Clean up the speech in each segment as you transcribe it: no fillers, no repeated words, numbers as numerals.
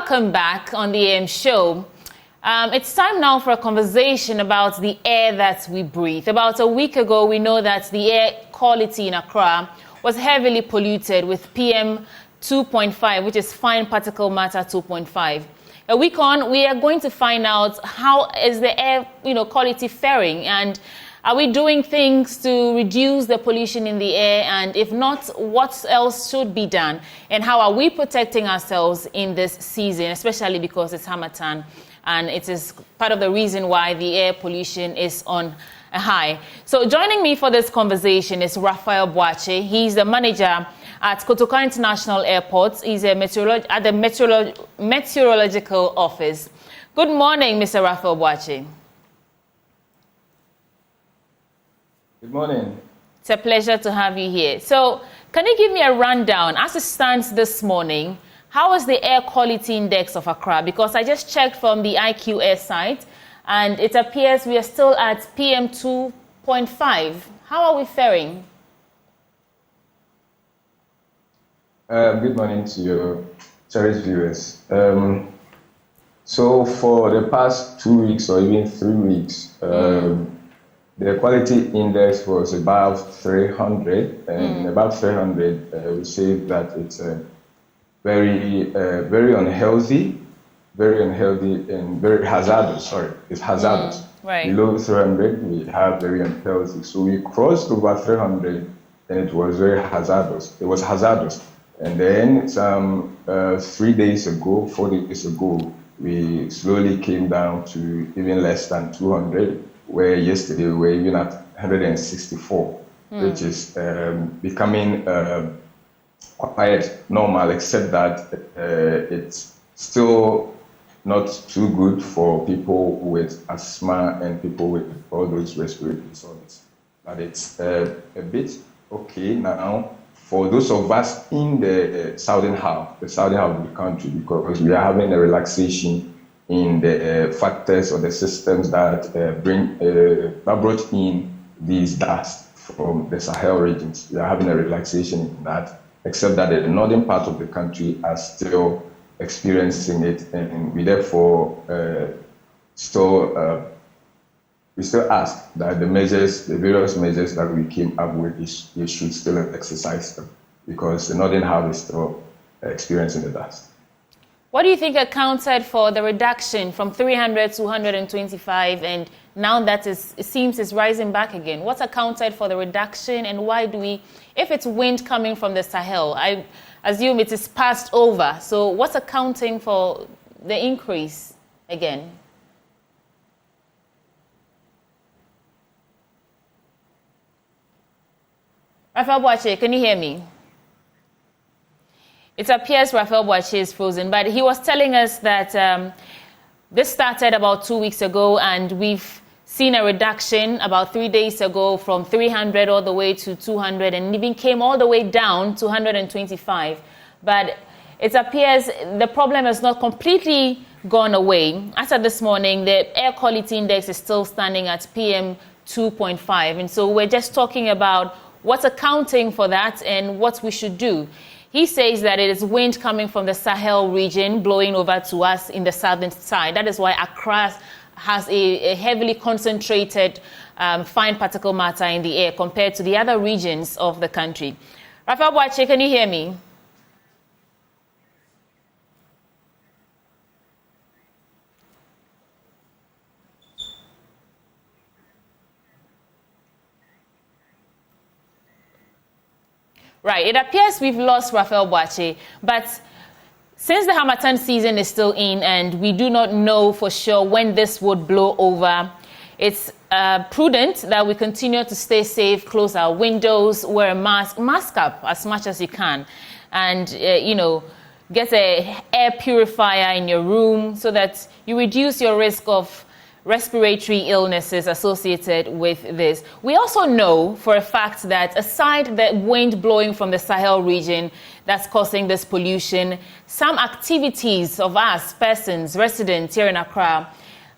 welcome back on the AM show. It's time now for a conversation about the air that we breathe. About a week ago, we know that the air quality in Accra was heavily polluted with PM 2.5, which is fine particle matter 2.5. A week on, we are going to find out how is the air, quality faring, and are we doing things to reduce the pollution in the air? And if not, what else should be done? And how are we protecting ourselves in this season, especially because it's Harmattan, and it is part of the reason why the air pollution is on a high. So joining me for this conversation is Raphael Boakye. He's the manager at Kotoka International Airport. He's at the Meteorological Office. Good morning, Mr. Raphael Boakye. Good morning. It's a pleasure to have you here. So, can you give me a rundown, as it stands this morning, how is the air quality index of Accra? Because I just checked from the IQ Air site, and it appears we are still at PM 2.5. How are we faring? Good morning to your cherished viewers. So, for the past 2 weeks or even 3 weeks, the quality index was above 300, and above 300, we say that it's very unhealthy, and very hazardous. Sorry, it's hazardous. Right. Below 300, we have very unhealthy. So we crossed over 300, and it was very hazardous. It was hazardous. And then 3 days ago, 4 days ago, we slowly came down to even less than 200. Where yesterday we were even at 164, which is becoming quite normal, except that it's still not too good for people with asthma and people with all those respiratory disorders. But it's a bit okay now for those of us in the southern half of the country, because we are having a relaxation in the factors or the systems that brought in these dust from the Sahel regions. We are having a relaxation in that, except that the northern part of the country are still experiencing it, and we therefore still ask that the various measures that we came up with, you should still exercise them, because the northern half is still experiencing the dust. What do you think accounted for the reduction from 300 to 125, and now that it seems it's rising back again? What's accounted for the reduction, and why do we, if it's wind coming from the Sahel, I assume it is passed over, so what's accounting for the increase again? Raphael Boakye, can you hear me? It appears Raphael Boakye is frozen, but he was telling us that this started about 2 weeks ago, and we've seen a reduction about 3 days ago from 300 all the way to 200, and even came all the way down to 125. But it appears the problem has not completely gone away. As of this morning, the air quality index is still standing at PM 2.5, and so we're just talking about what's accounting for that and what we should do. He says that it is wind coming from the Sahel region blowing over to us in the southern side. That is why Accra has a heavily concentrated fine particle matter in the air compared to the other regions of the country. Raphael Boakye, can you hear me? Right, it appears we've lost Raphael Boakye, but since the Harmattan season is still in and we do not know for sure when this would blow over, it's prudent that we continue to stay safe, close our windows, wear a mask up as much as you can, and, get an air purifier in your room so that you reduce your risk of respiratory illnesses associated with this. We also know for a fact that aside the wind blowing from the Sahel region that's causing this pollution, some activities of us, persons, residents here in Accra,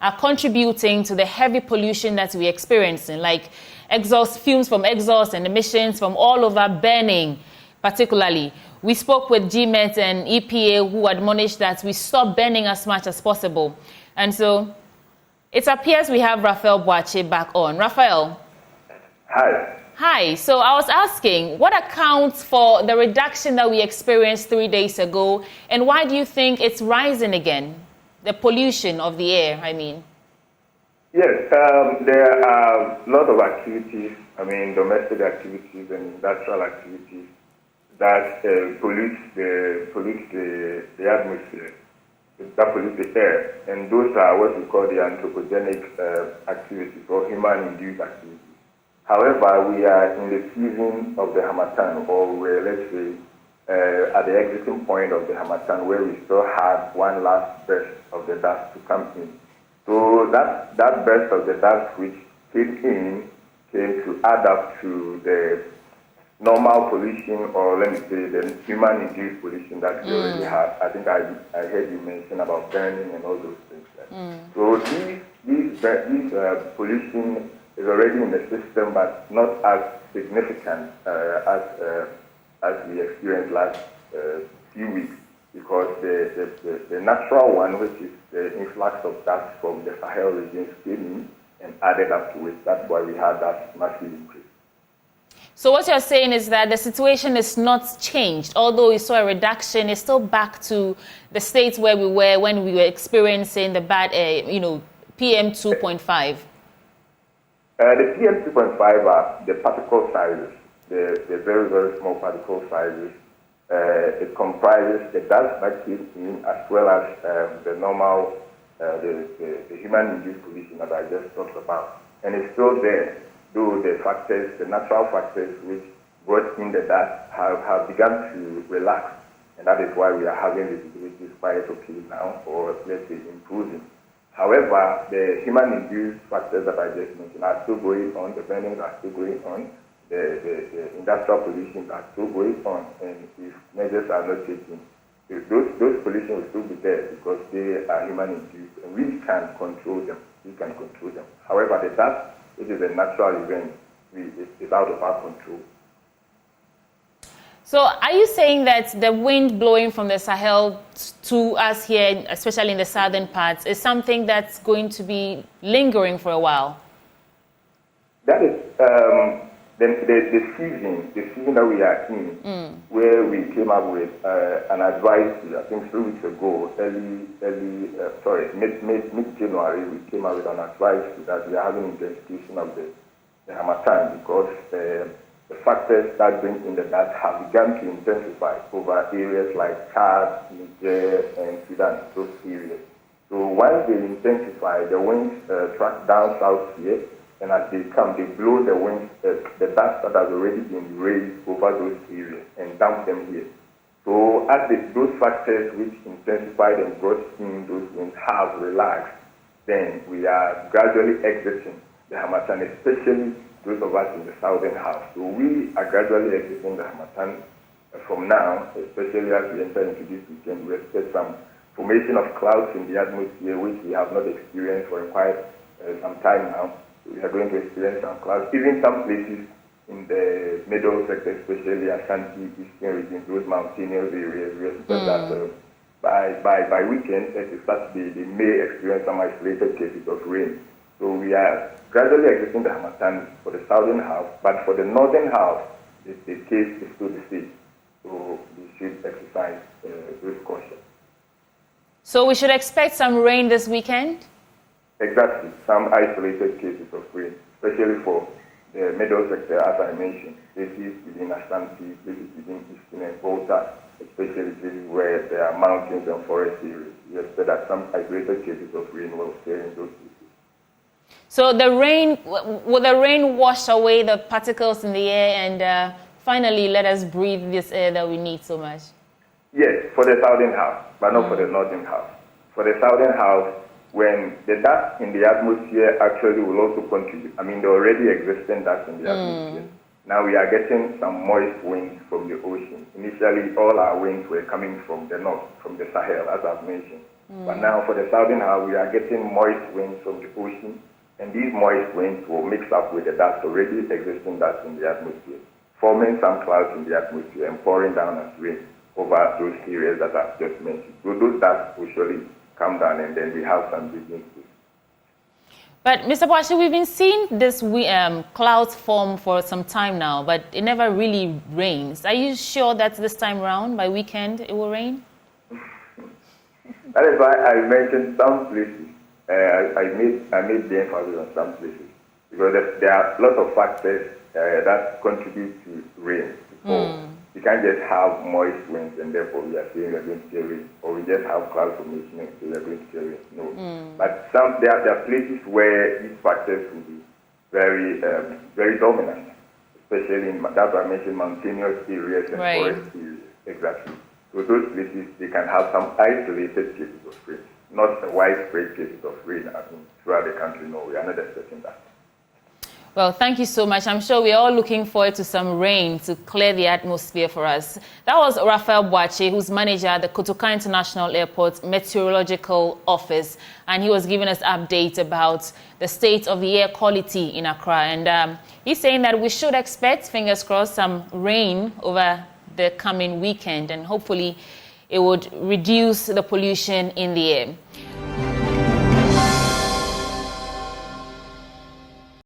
are contributing to the heavy pollution that we're experiencing, like exhaust fumes from exhaust and emissions from all over burning, particularly. we spoke with GMET and EPA, who admonished that we stop burning as much as possible. And so it appears we have Raphael Boakye back on. Raphael. Hi. Hi. So I was asking, what accounts for the reduction that we experienced 3 days ago, and why do you think it's rising again? The pollution of the air, I mean. Yes, there are a lot of activities, domestic activities and industrial activities that pollute the atmosphere, that pollute the air. And those are what we call the anthropogenic activities or human-induced activities. However, we are in the season of the Harmattan, or let's say at the exiting point of the Harmattan, where we still have one last burst of the dust to come in. So that burst of the dust which came to add up to the normal pollution, or let me say the human-induced pollution that we already have. I think I heard you mention about burning and all those things. Right? So this pollution is already in the system, but not as significant as we experienced last few weeks, because the natural one, which is the influx of dust from the Sahel regions, came in and added up to it. That's why we had that massive increase. So what you're saying is that the situation is not changed. Although we saw a reduction, it's still back to the states where we were when we were experiencing the bad, PM 2.5. The PM 2.5 are the particle sizes, the very, very small particle sizes. It comprises the dust that came in, as well as the normal, the human-induced pollution that I just talked about. And it's still there, though the factors, the natural factors which brought in the dust have begun to relax. And that is why we are having the visibility quite okay now, or let's say improving. However, the human-induced factors that I just mentioned are still going on, the burnings are still going on, the industrial pollution are still going on, and if measures are not taken, those pollution will still be there because they are human-induced, and we can control them. However, the dust, which is a natural event, is out of our control. So are you saying that the wind blowing from the Sahel to us here, especially in the southern parts, is something that's going to be lingering for a while? That is the season that we are in, where we came up with an advice, I think 3 weeks ago, mid-January, we came up with an advice that we are having intensification of the Harmattan, because the factors that bring in the dust have begun to intensify over areas like Chad, Niger, and Sudan, those areas. So once they intensify, the winds track down south here, and as they come, they blow the winds, the dust that has already been raised over those areas and dump them here. So as those factors which intensified and brought in those winds have relaxed, then we are gradually exiting the Harmattan, especially those of us in the southern half. So we are gradually exiting the Harmattan from now, especially as we enter into this weekend. We expect some formation of clouds in the atmosphere, which we have not experienced for quite some time now. We are going to experience some clouds, even some places in the middle sector, especially Ashanti, Eastern region, those mountainous areas. We expect that by weekend, Saturday, they may experience some isolated cases of rain. So we are gradually exiting the Harmattan for the southern half, but for the northern half, the case is still the same. So we should exercise great caution. So we should expect some rain this weekend? Exactly, some isolated cases of rain, especially for the middle sector, as I mentioned, places within Ashanti, places within Eastern and Volta, especially places where there are mountains and forest areas. We expect that some isolated cases of rain will occur in those places. So will the rain wash away the particles in the air and finally let us breathe this air that we need so much? Yes, for the southern half, but not for the northern half. For the southern half, when the dust in the atmosphere actually will also contribute. The already existing dust in the atmosphere. Now we are getting some moist winds from the ocean. Initially, all our winds were coming from the north, from the Sahel, as I've mentioned. But now for the southern half, we are getting moist winds from the ocean. And these moist winds will mix up with the dust, already existing dust in the atmosphere. forming some clouds in the atmosphere and pouring down as rain over those areas that I've just mentioned. So those dust will surely come down, and then we have some breathing space. But Mr. Boakye, we've been seeing this clouds form for some time now, but it never really rains. Are you sure that this time around, by weekend, it will rain? That is why I mentioned some places. I made the emphasis on some places, because there are lots of factors that contribute to rain. You can't just have moist winds and therefore we are saying we're going to see rain, or we just have cloud formation and say we're going to see rain. No. But there are places where these factors will be very, very dominant, especially in, that's why I mentioned mountainous areas and forest areas. Exactly. So those places, they can have some isolated cases of rain, not a widespread cases of rain throughout the country. No, we are not expecting that. Well, thank you so much. I'm sure we're all looking forward to some rain to clear the atmosphere for us. That was Raphael Boakye, who's manager at the Kotoka International Airport Meteorological Office, and he was giving us updates about the state of the air quality in Accra. And he's saying that we should expect, fingers crossed, some rain over the coming weekend, and hopefully it would reduce the pollution in the air.